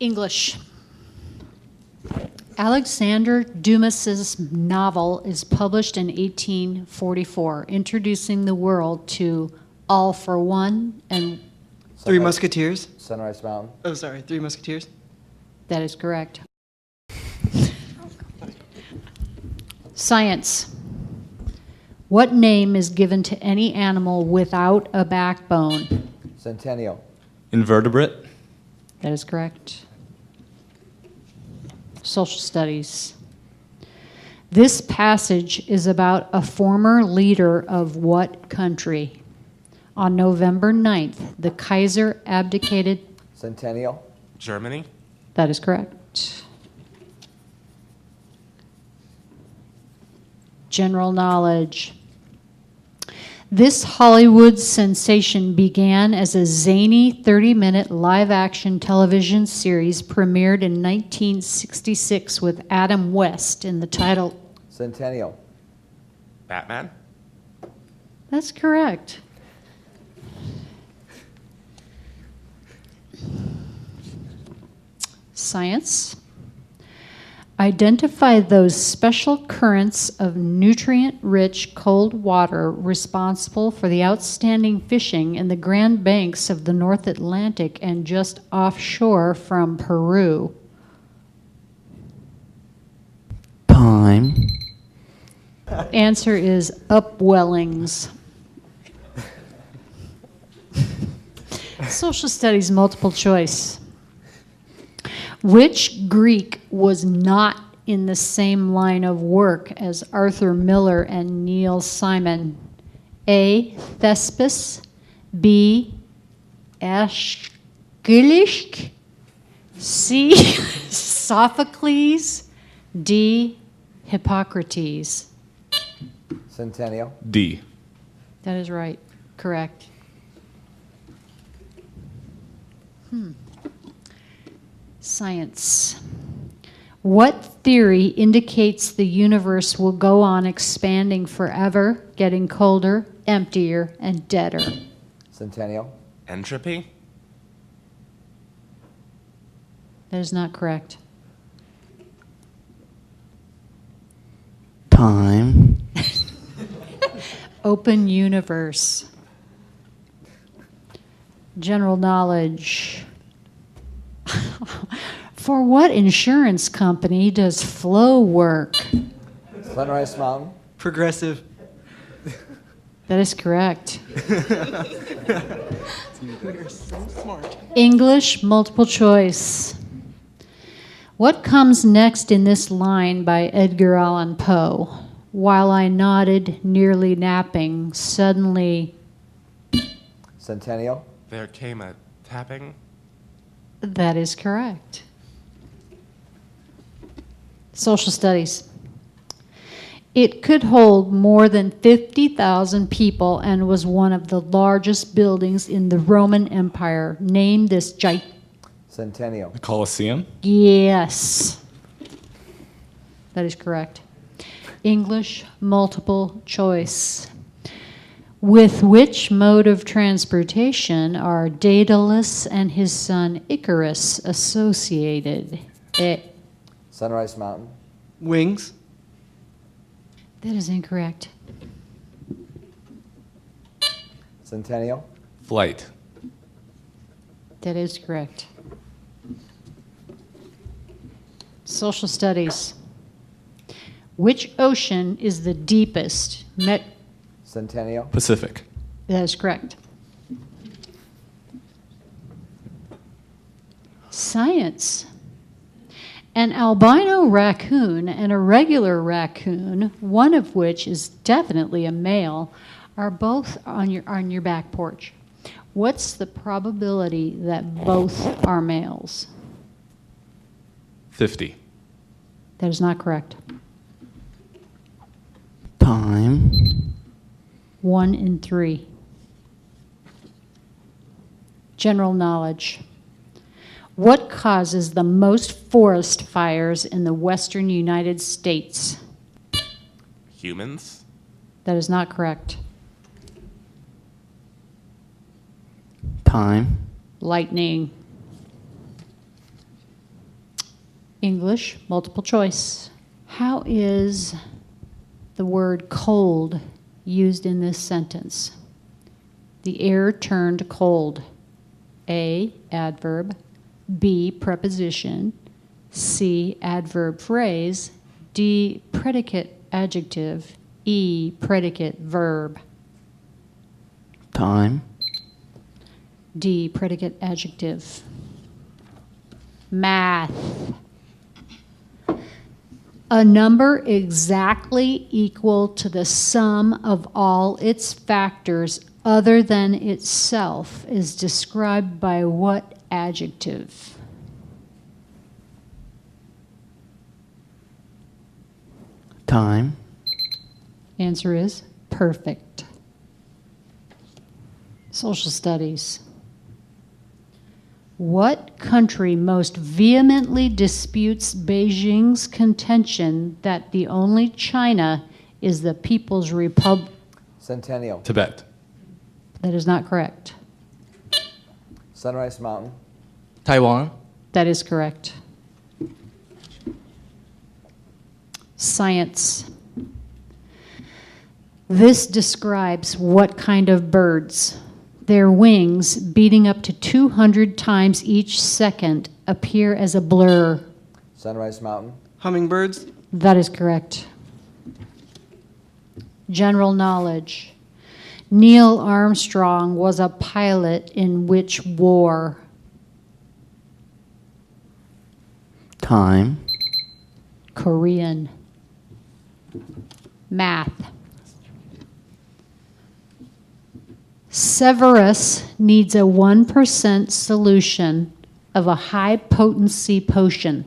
English. Alexander Dumas's novel is published in 1844, introducing the world to All for One and Three Musketeers. Sunrise Mountain. Oh, sorry, Three Musketeers. that is correct. Science. What name is given to any animal without a backbone? Centennial. Invertebrate. That is correct. Social studies. This passage is about a former leader of what country? On November 9th, the Kaiser abdicated. Centennial. Germany. That is correct. General knowledge. This Hollywood sensation began as a zany 30-minute live-action television series premiered in 1966 with Adam West in the title. Centennial. Batman. That's correct. Science. Identify those special currents of nutrient-rich cold water responsible for the outstanding fishing in the Grand Banks of the North Atlantic and just offshore from Peru. Time. Answer is upwellings. Social studies multiple choice. Which Greek was not in the same line of work as Arthur Miller and Neil Simon? A. Thespis, B. Aeschylus, C. Sophocles, D. Hippocrates. Centennial. D. That is right. Correct. Science. What theory indicates the universe will go on expanding forever, getting colder, emptier, and deader? Centennial. Entropy. That is not correct. Time. Open universe. General knowledge. For what insurance company does Flo work? Sunrise Mountain. Progressive. That is correct. You're so smart. English multiple choice. What comes next in this line by Edgar Allan Poe? While I nodded, nearly napping, suddenly. Centennial. There came a tapping. That is correct. Social studies. It could hold more than 50,000 people and was one of the largest buildings in the Roman Empire. Name this Centennial. The Colosseum. Yes. That is correct. English multiple choice. With which mode of transportation are Daedalus and his son Icarus associated? Sunrise Mountain. Wings. That is incorrect. Centennial. Flight. That is correct. Social studies. Which ocean is the deepest? Centennial. Pacific. That is correct. Science. An albino raccoon and a regular raccoon, one of which is definitely a male, are both on your back porch. What's the probability that both are males? 50. That is not correct. Time. 1 in 3. General knowledge. What causes the most forest fires in the western United States? Humans. That is not correct. Time. Lightning. English, multiple choice. How is the word cold used in this sentence? The air turned cold. A, adverb. B, preposition. C, adverb phrase. D, predicate adjective. E, predicate verb. Time. D, predicate adjective. Math. A number exactly equal to the sum of all its factors other than itself is described by what adjective? Time. Answer is perfect. Social studies. What country most vehemently disputes Beijing's contention that the only China is the People's Republic? Centennial. Tibet. That is not correct. Sunrise Mountain. Taiwan. That is correct. Science. This describes what kind of birds? Their wings, beating up to 200 times each second, appear as a blur. Sunrise Mountain. Hummingbirds. That is correct. General knowledge. Neil Armstrong was a pilot in which war? Time. Korean. Math. Severus needs a 1% solution of a high-potency potion.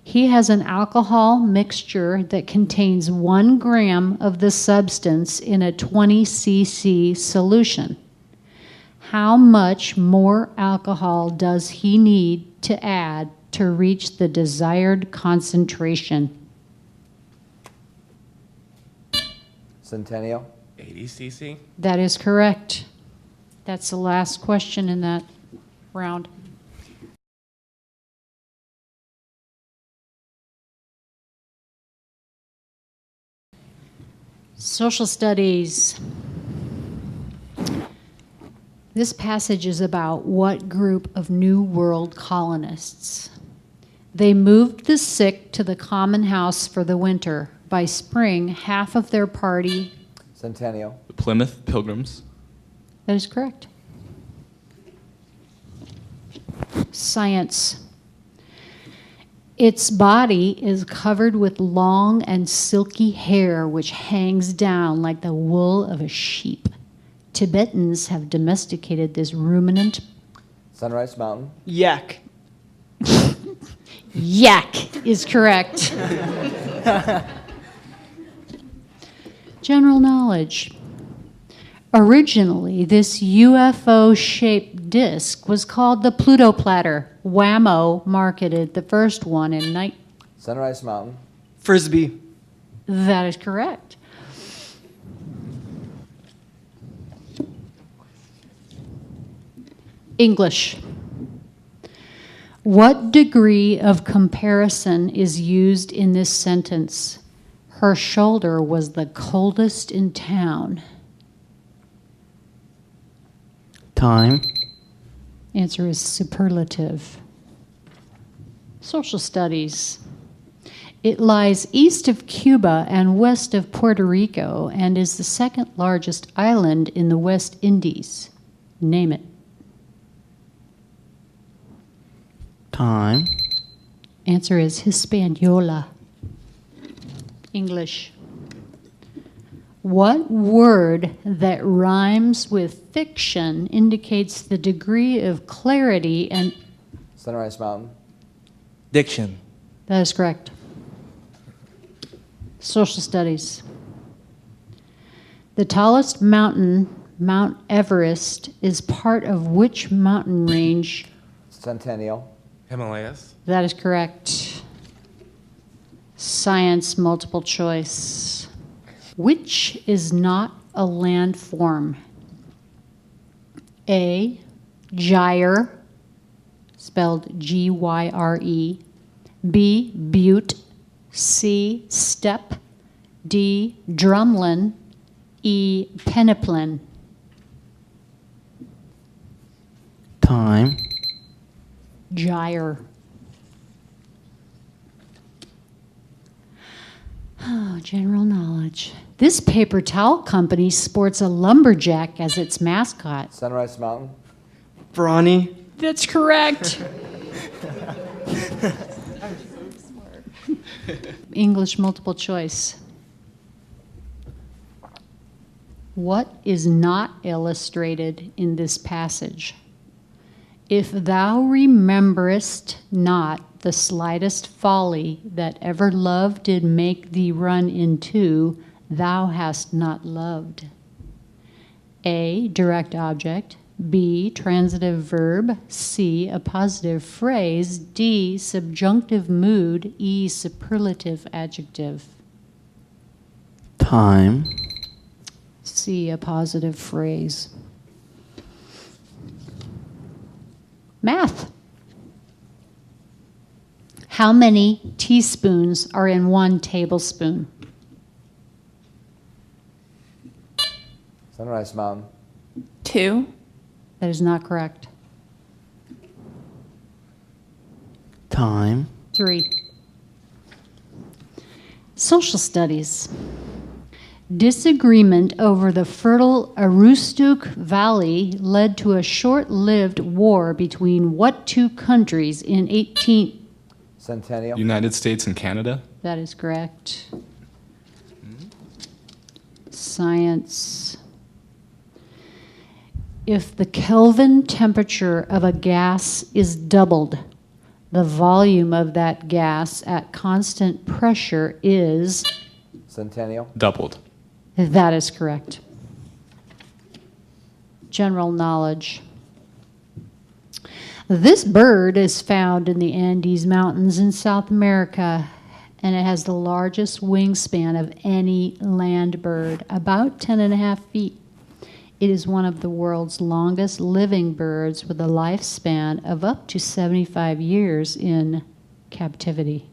He has an alcohol mixture that contains 1 gram of the substance in a 20 cc solution. How much more alcohol does he need to add to reach the desired concentration? Centennial. 80 cc. That is correct. That's the last question in that round. Social studies. This passage is about what group of New World colonists? They moved the sick to the common house for the winter. By spring, half of their party. Centennial. The Plymouth Pilgrims. That is correct. Science. Its body is covered with long and silky hair which hangs down like the wool of a sheep. Tibetans have domesticated this ruminant. Sunrise Mountain. Yak. Yak is correct. General knowledge. Originally, this UFO-shaped disc was called the Pluto platter. Whammo marketed the first one in Sunrise Mountain. Frisbee. That is correct. English. What degree of comparison is used in this sentence? Her shoulder was the coldest in town. Time. Answer is superlative. Social studies. It lies east of Cuba and west of Puerto Rico and is the second largest island in the West Indies. Name it. Time. Answer is Hispaniola. English. What word that rhymes with fiction indicates the degree of clarity and... Sunrise Mountain. Diction. That is correct. Social studies. The tallest mountain, Mount Everest, is part of which mountain range? Centennial. Himalayas. That is correct. Science multiple choice. Which is not a landform? A, gyre, spelled G-Y-R-E. B, butte, C, step, D, drumlin, E, peneplain. Time. Gyre. Oh, general knowledge. This paper towel company sports a lumberjack as its mascot. Sunrise Mountain. Brawny. That's correct. English multiple choice. What is not illustrated in this passage? If thou rememberest not the slightest folly that ever love did make thee run into, thou hast not loved. A, direct object. B, transitive verb. C, a positive phrase. D, subjunctive mood. E, superlative adjective. Time. C, a positive phrase. Math. How many teaspoons are in 1 tablespoon? Sunrise Mountain. 2. That is not correct. Time. 3. Social studies. Disagreement over the fertile Aroostook Valley led to a short-lived war between what 2 countries in 18... Centennial. United States and Canada. That is correct. Science. If the Kelvin temperature of a gas is doubled, the volume of that gas at constant pressure is... Centennial. Doubled. That is correct. General knowledge. This bird is found in the Andes Mountains in South America, and it has the largest wingspan of any land bird, about 10.5 feet. It is one of the world's longest living birds with a lifespan of up to 75 years in captivity.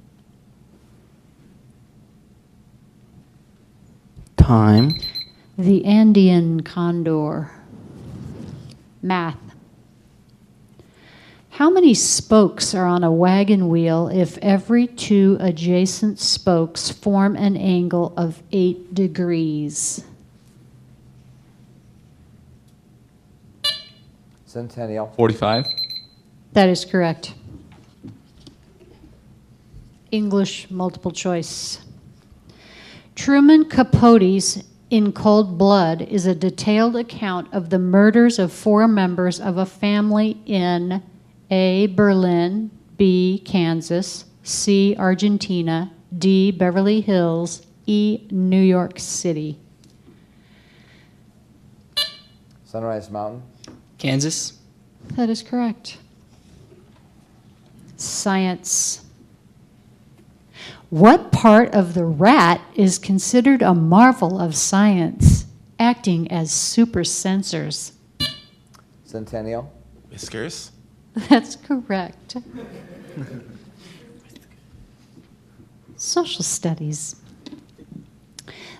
Time. The Andean condor. Math. How many spokes are on a wagon wheel if every 2 adjacent spokes form an angle of 8 degrees? Centennial. 45. That is correct. English multiple choice. Truman Capote's In Cold Blood is a detailed account of the murders of 4 members of a family in A, Berlin, B, Kansas, C, Argentina, D, Beverly Hills, E, New York City. Sunrise Mountain. Kansas. That is correct. Science. What part of the rat is considered a marvel of science, acting as super sensors? Centennial. Whiskers. That's correct. Social studies.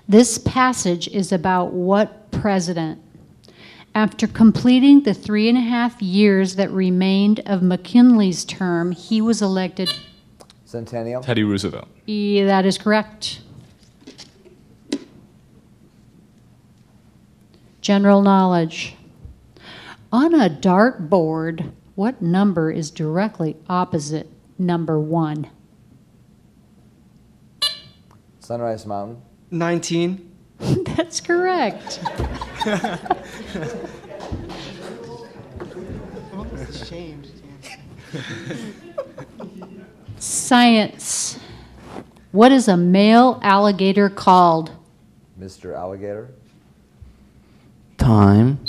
This passage is about what president? After completing the 3.5 years that remained of McKinley's term, he was elected. Centennial. Teddy Roosevelt. Yeah, that is correct. General knowledge. On a dartboard, what number is directly opposite number 1? Sunrise Mountain. 19. That's correct. Science. What is a male alligator called? Mr. Alligator. Time.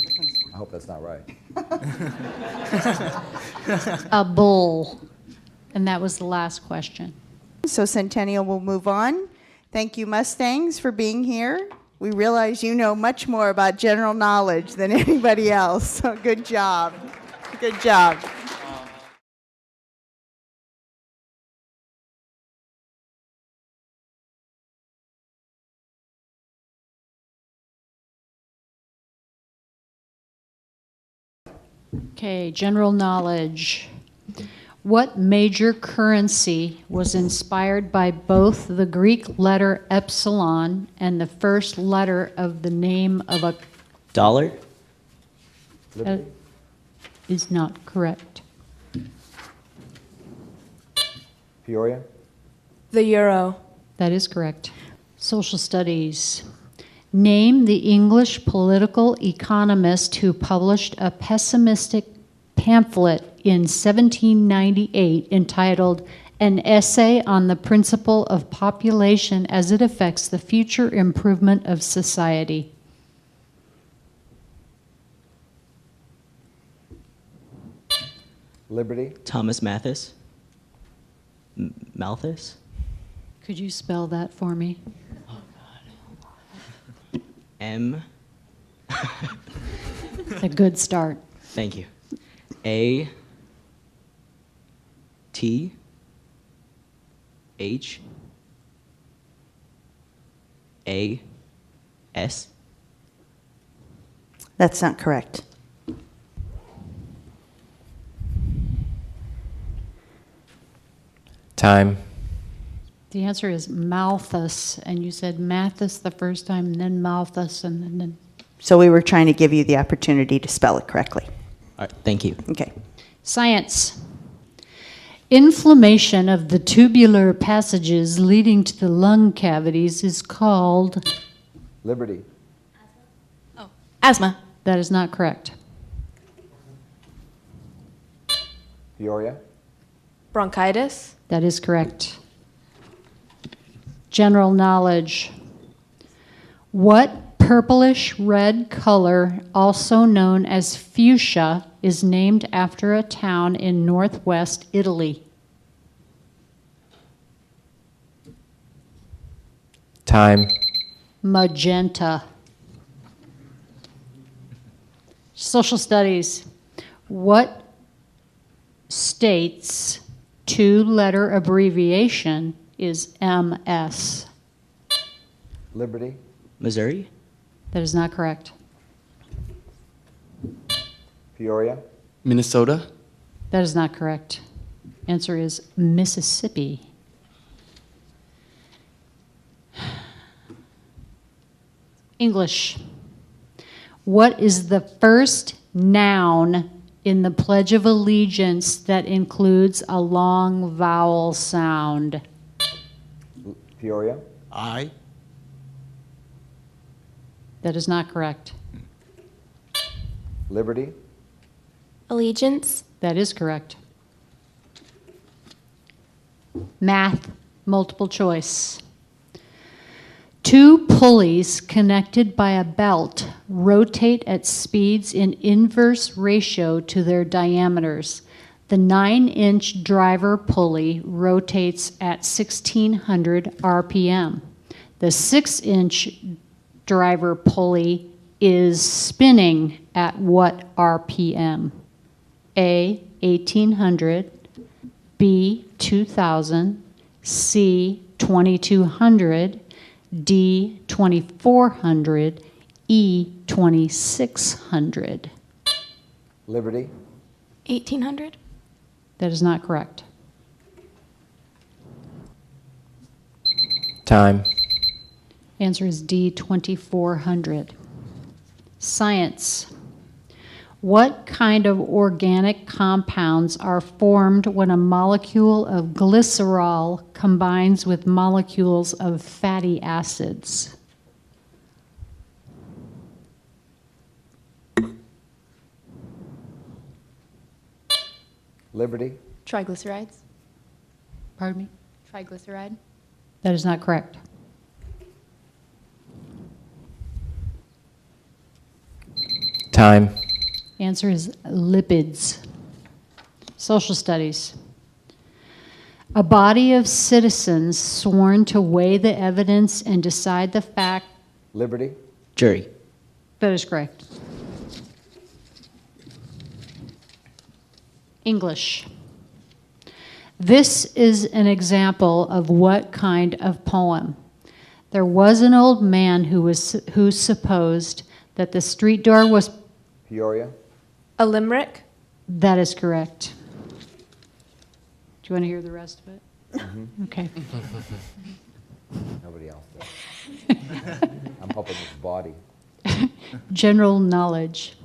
I hope that's not right. A bull. And that was the last question. So Centennial will move on. Thank you, Mustangs, for being here. We realize you know much more about general knowledge than anybody else. So good job. Good job. Okay, general knowledge. What major currency was inspired by both the Greek letter epsilon and the first letter of the name of a... Dollar? That is not correct. Peoria. The euro. That is correct. Social studies. Name the English political economist who published a pessimistic pamphlet in 1798 entitled An Essay on the Principle of Population as it Affects the Future Improvement of Society. Liberty. Thomas Mathis? Malthus? Could you spell that for me? M. A good start. Thank you. A. T. H. A. S. That's not correct. Time. The answer is Malthus, and you said Mathis the first time, and then Malthus, and then... So we were trying to give you the opportunity to spell it correctly. All right, thank you. Okay. Science. Inflammation of the tubular passages leading to the lung cavities is called... Liberty. Asthma. That is not correct. Peoria. Bronchitis. That is correct. General knowledge. What purplish red color, also known as fuchsia, is named after a town in northwest Italy? Time. Magenta. Social studies. What state's two-letter abbreviation is MS? Liberty. Missouri? That is not correct. Peoria. Minnesota? That is not correct. Answer is Mississippi. English. What is the first noun in the Pledge of Allegiance that includes a long vowel sound? Peoria. I. That is not correct. Liberty. Allegiance. That is correct. Math, multiple choice. Two pulleys connected by a belt rotate at speeds in inverse ratio to their diameters. The 9-inch driver pulley rotates at 1600 RPM. The 6-inch driver pulley is spinning at what RPM? A, 1800, B, 2000, C, 2200, D, 2400, E, 2600. Liberty. 1800. That is not correct. Time. Answer is D, 2400. Science. What kind of organic compounds are formed when a molecule of glycerol combines with molecules of fatty acids? Liberty. Triglycerides. Pardon me? Triglyceride. That is not correct. Time. Answer is lipids. Social studies. A body of citizens sworn to weigh the evidence and decide the fact. Liberty. Jury. That is correct. English. This is an example of what kind of poem? There was an old man who supposed that the street door was... Peoria. A limerick. That is correct. Do you want to hear the rest of it? Okay. Nobody else does. I'm hoping it's body. General knowledge.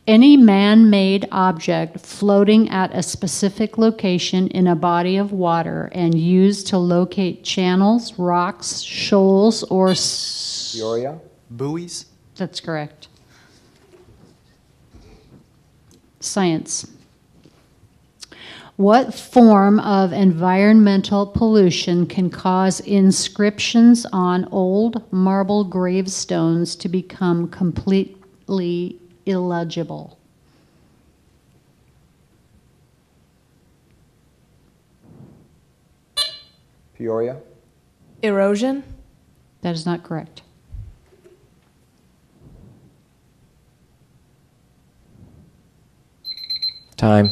Any man-made object floating at a specific location in a body of water and used to locate channels, rocks, shoals, or... Peoria? Buoys. That's correct. Science. What form of environmental pollution can cause inscriptions on old marble gravestones to become completely illegible? Peoria? Erosion. That is not correct. Time.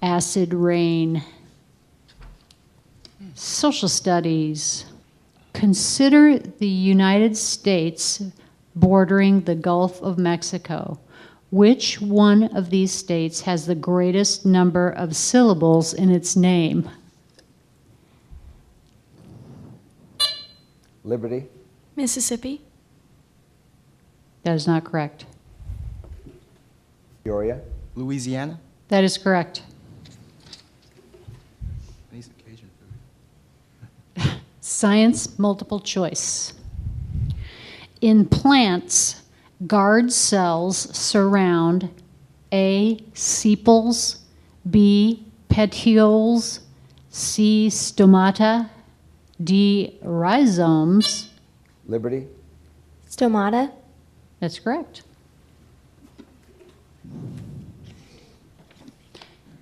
Acid rain. Social studies. Consider the United States bordering the Gulf of Mexico. Which one of these states has the greatest number of syllables in its name? Liberty? Mississippi. That is not correct. Peoria? Louisiana. That is correct. Need some Cajun food. Science multiple choice. In plants, guard cells surround A. sepals, B. petioles, C. stomata, D. rhizomes. Liberty? Stomata. That's correct.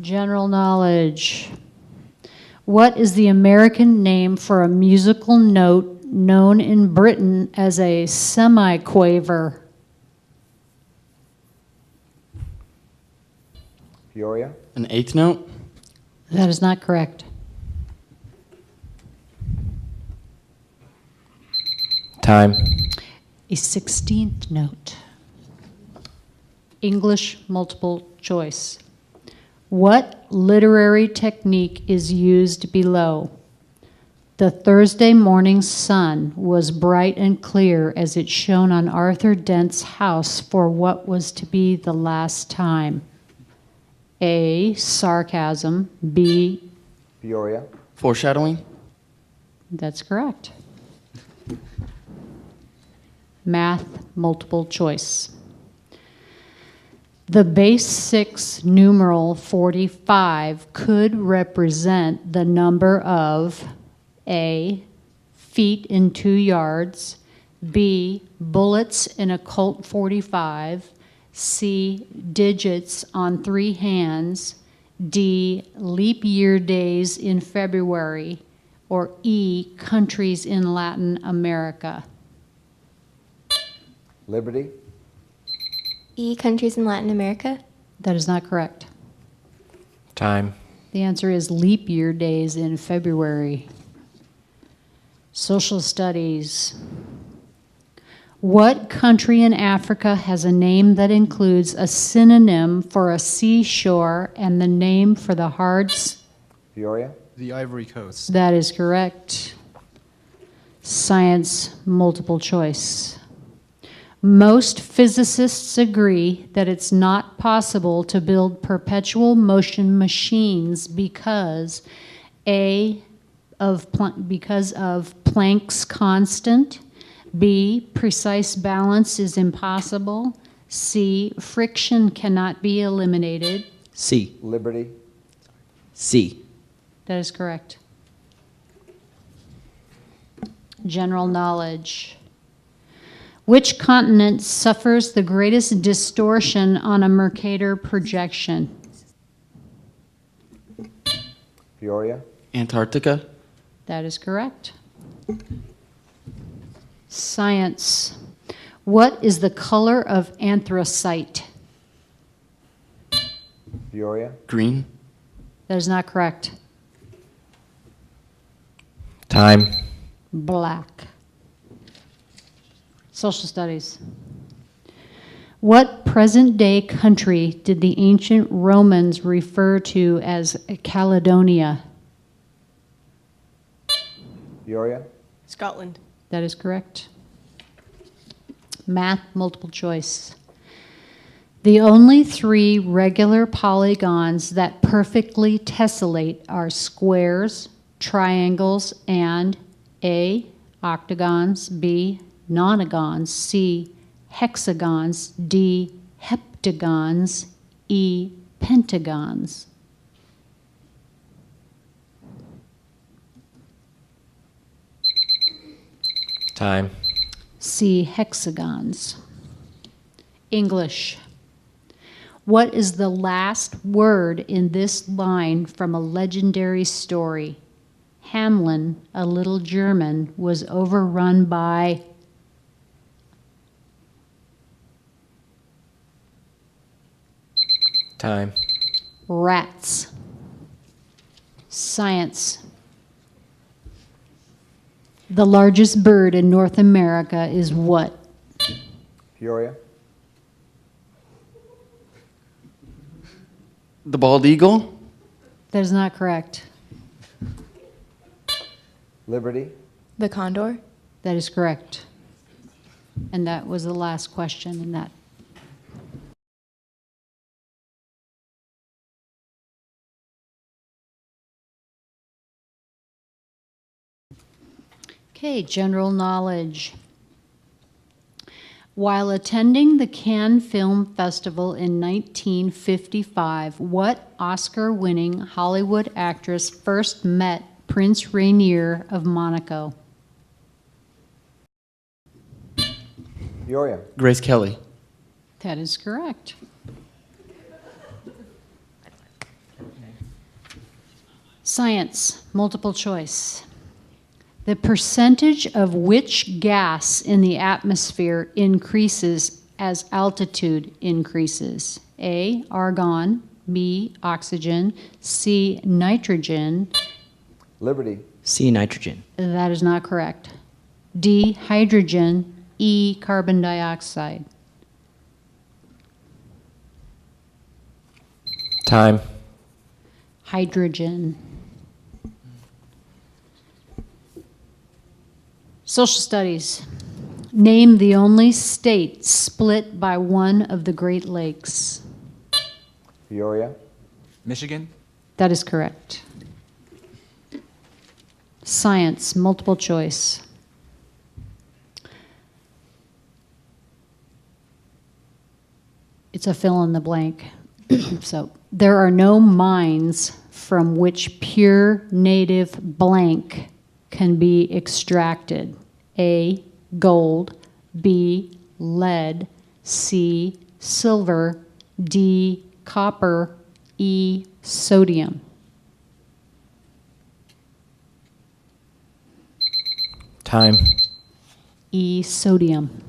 General knowledge. What is the American name for a musical note known in Britain as a semiquaver? Peoria? An eighth note. That is not correct. Time. A 16th note. English multiple choice. What literary technique is used below? The Thursday morning sun was bright and clear as it shone on Arthur Dent's house for what was to be the last time. A. Sarcasm. B. Peoria? Foreshadowing. That's correct. Math multiple choice. The base 6 numeral 45 could represent the number of A. feet in 2 yards, B. bullets in a Colt 45, C. digits on 3 hands, D. leap year days in February, or E. countries in Latin America. Liberty? E. Countries in Latin America. That is not correct. Time. The answer is leap year days in February. Social studies. What country in Africa has a name that includes a synonym for a seashore and the name for the Peoria? The Ivory Coast. That is correct. Science multiple choice. Most physicists agree that it's not possible to build perpetual motion machines because because of Planck's constant, B, precise balance is impossible, C, friction cannot be eliminated. C. Liberty? C. That is correct. General knowledge. Which continent suffers the greatest distortion on a Mercator projection? Peoria? Antarctica. That is correct. Science. What is the color of anthracite? Peoria? Green. That is not correct. Time. Black. Social studies. What present-day country did the ancient Romans refer to as Caledonia? Peoria. Scotland. That is correct. Math, multiple choice. The only three regular polygons that perfectly tessellate are squares, triangles, and A, octagons, B, nonagons, C, hexagons, D, heptagons, E, pentagons. Time. C, hexagons. English. What is the last word in this line from a legendary story? Hamlin, a little German, was overrun by... Time. rats. Science. The largest bird in North America is what? Peoria. The bald eagle? That is not correct. Liberty. The condor. That is correct. And that was the last question in that. Okay, general knowledge. While attending the Cannes Film Festival in 1955, what Oscar-winning Hollywood actress first met Prince Rainier of Monaco? Peoria. Grace Kelly. That is correct. Science, multiple choice. The percentage of which gas in the atmosphere increases as altitude increases? A, argon, B, oxygen, C, nitrogen. Liberty. C, nitrogen. That is not correct. D, hydrogen, E, carbon dioxide. Time. Hydrogen. Social studies. Name the only state split by one of the Great Lakes. Peoria. Michigan. That is correct. Science, multiple choice. It's a fill in the blank. So, there are no mines from which pure native blank can be extracted. A, gold, B, lead, C, silver, D, copper, E, sodium. Time. E, sodium.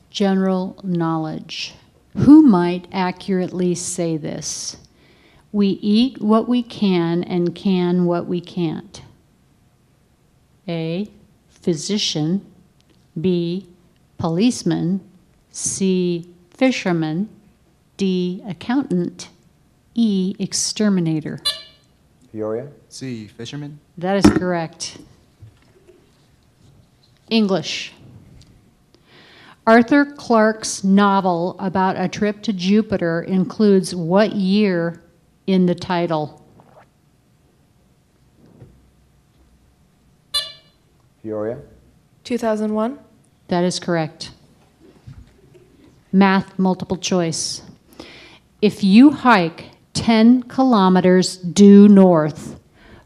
General knowledge. Who might accurately say this? We eat what we can and can what we can't. A, physician, B, policeman, C, fisherman, D, accountant, E, exterminator. Peoria. C, fisherman. That is correct. English. Arthur Clarke's novel about a trip to Jupiter includes what year in the title? Peoria. 2001. That is correct. Math, multiple choice. If you hike 10 kilometers due north,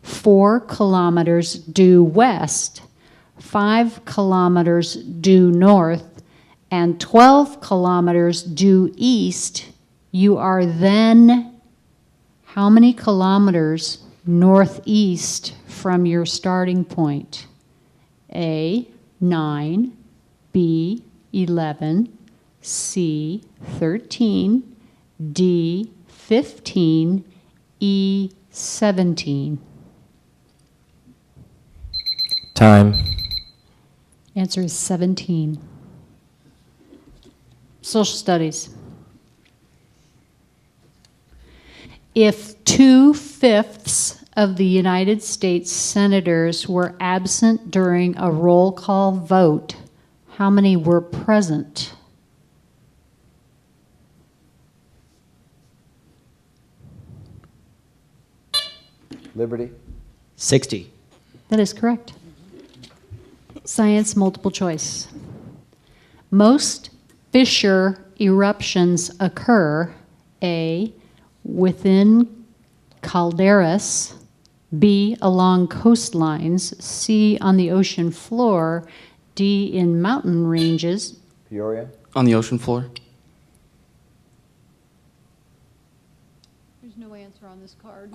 4 kilometers due west, 5 kilometers due north, and 12 kilometers due east, you are then how many kilometers northeast from your starting point? A, 9, B, 11, C, 13, D, 15, E, 17. Time. Answer is 17. Social studies. If 2/5 of the United States senators were absent during a roll call vote, how many were present? Liberty. 60. That is correct. Science multiple choice. Most fissure eruptions occur A, within calderas, B, along coastlines, C, on the ocean floor, D, in mountain ranges. Peoria. On the ocean floor. There's no answer on this card.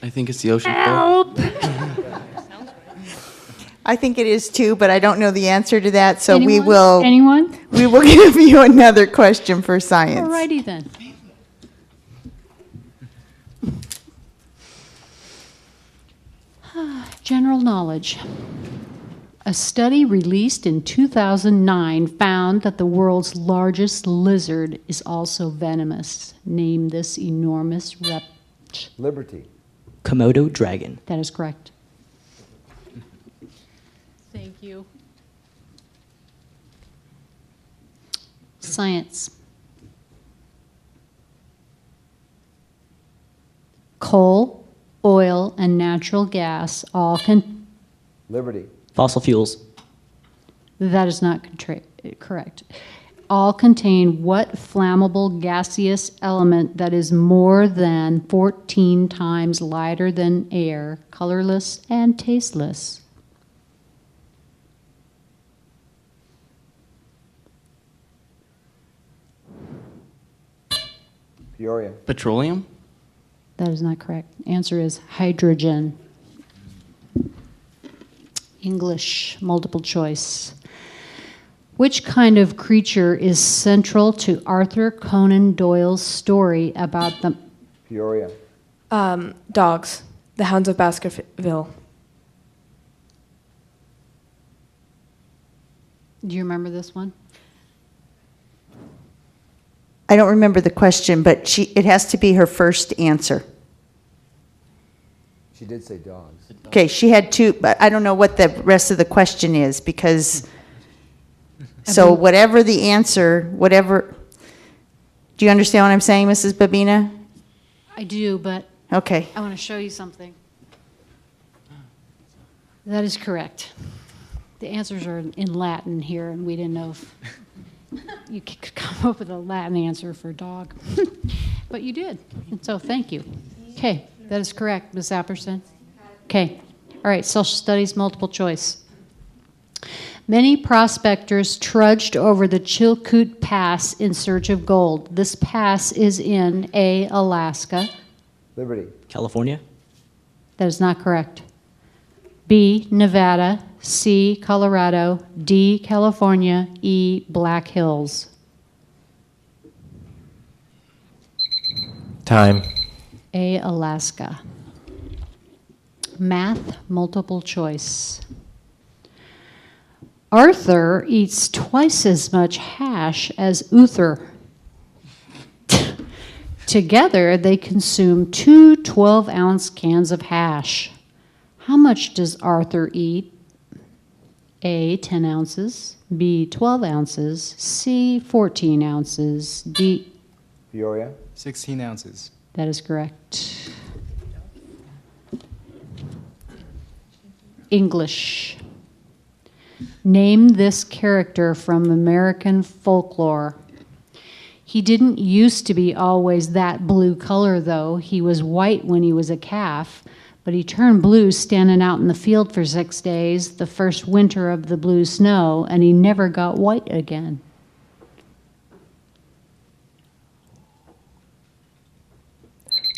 I think it's the ocean floor. I think it is too, but I don't know the answer to that, so Anyone? Anyone? we will give you another question for science. Alrighty then. General knowledge. A study released in 2009 found that the world's largest lizard is also venomous. Name this enormous reptile. Liberty. Komodo dragon. That is correct. Thank you. Science. Coal, oil, and natural gas all Liberty. Fossil fuels. that is not correct. All contain what flammable gaseous element that is more than 14 times lighter than air, colorless and tasteless? Peoria. Petroleum. That is not correct. Answer is hydrogen. English, multiple choice. Which kind of creature is central to Arthur Conan Doyle's story about the... Peoria. Dogs. The Hounds of Baskerville. Do you remember this one? I don't remember the question, but it has to be her first answer. She did say dogs. Okay, she had two, but I don't know what the rest of the question is because, so whatever the answer, whatever, do you understand what I'm saying, Mrs. Babina? I do, but Okay. I want to show you something. That is correct. The answers are in Latin here, and we didn't know if you could come up with a Latin answer for dog. But you did, and so thank you. Okay, that is correct, Ms. Apperson. Okay, all right, social studies, multiple choice. Many prospectors trudged over the Chilkoot Pass in search of gold. This pass is in A, Alaska. Liberty. California. That is not correct. B, Nevada. C, Colorado. D, California. E, Black Hills. Time. A, Alaska. Math, multiple choice. Arthur eats twice as much hash as Uther. Together, they consume two 12-ounce cans of hash. How much does Arthur eat? A, 10 ounces. B, 12 ounces. C, 14 ounces. D, Peoria. 16 ounces. that is correct. English. Name this character from American folklore. He didn't used to be always that blue color, though. He was white when he was a calf, but he turned blue standing out in the field for 6 days, the first winter of the blue snow, and he never got white again.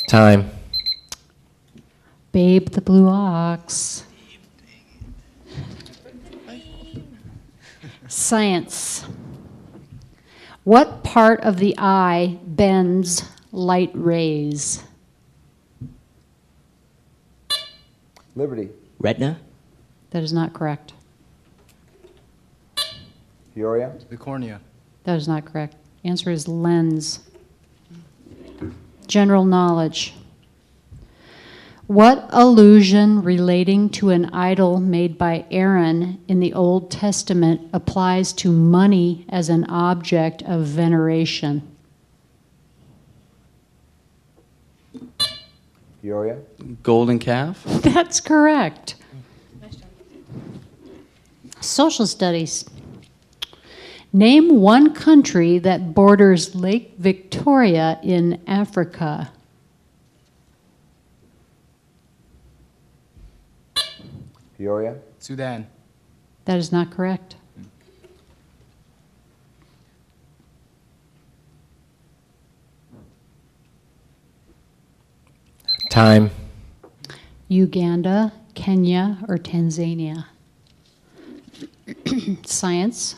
Time. Babe the Blue Ox. Science. What part of the eye bends light rays? Liberty. Retina. That is not correct. Peoria, The cornea. That is not correct. Answer is lens. General knowledge. What allusion relating to an idol made by Aaron in the Old Testament applies to money as an object of veneration? Peoria, Golden calf. That's correct. Social studies. Name one country that borders Lake Victoria in Africa. Peoria, Sudan. That is not correct. Time. Uganda, Kenya, or Tanzania? Science.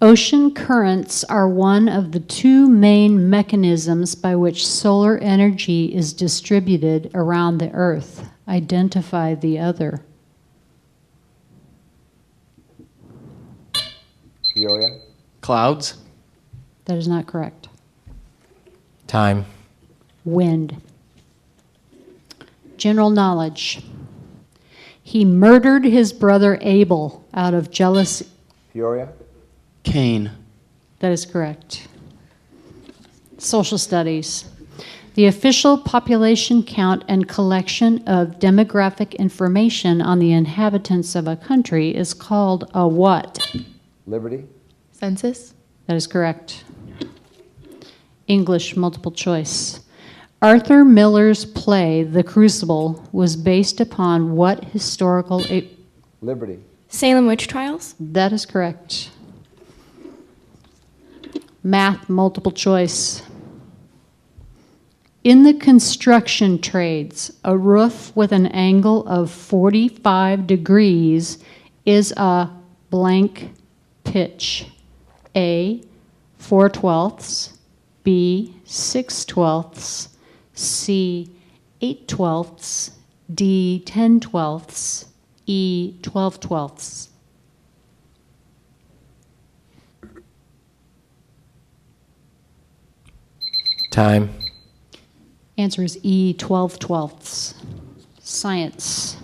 Ocean currents are one of the two main mechanisms by which solar energy is distributed around the Earth. Identify the other. Peoria, Clouds. That is not correct. Time. Wind. General knowledge. He murdered his brother Abel out of jealousy. Peoria, Cain. That is correct. Social studies. The official population count and collection of demographic information on the inhabitants of a country is called a what? Liberty, Census. That is correct. English multiple choice. Arthur Miller's play, The Crucible, was based upon what historical... Liberty, Salem witch trials. That is correct. Math multiple choice. In the construction trades, a roof with an angle of 45 degrees is a blank pitch. A, 4/12, B, 6/12, C, 8/12, D, 10/12, E, 12/12. Time. Answer is E, 12/12. Science.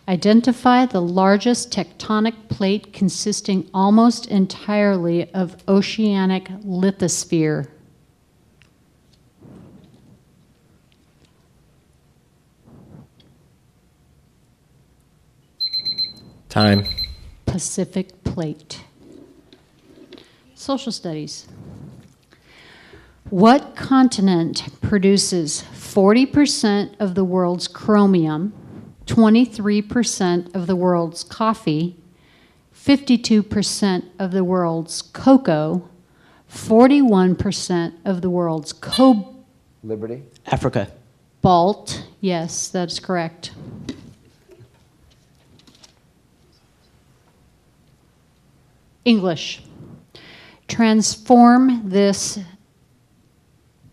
Identify the largest tectonic plate consisting almost entirely of oceanic lithosphere. Time. Pacific Plate. Social studies. What continent produces 40% of the world's chromium, 23% of the world's coffee, 52% of the world's cocoa, 41% of the world's Liberty, Africa. cobalt? Yes, that's correct. English. Transform this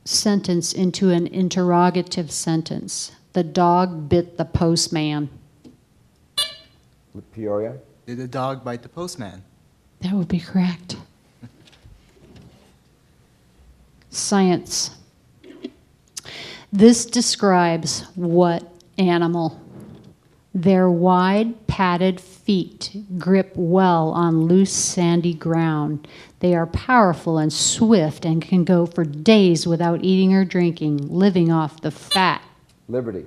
sentence into an interrogative sentence. The dog bit the postman. Peoria, Did the dog bite the postman? That would be correct. Science. This describes what animal? Their wide, padded feet grip well on loose, sandy ground. They are powerful and swift and can go for days without eating or drinking, living off the fat. Liberty,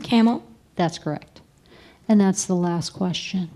Camel. That's correct. And that's the last question.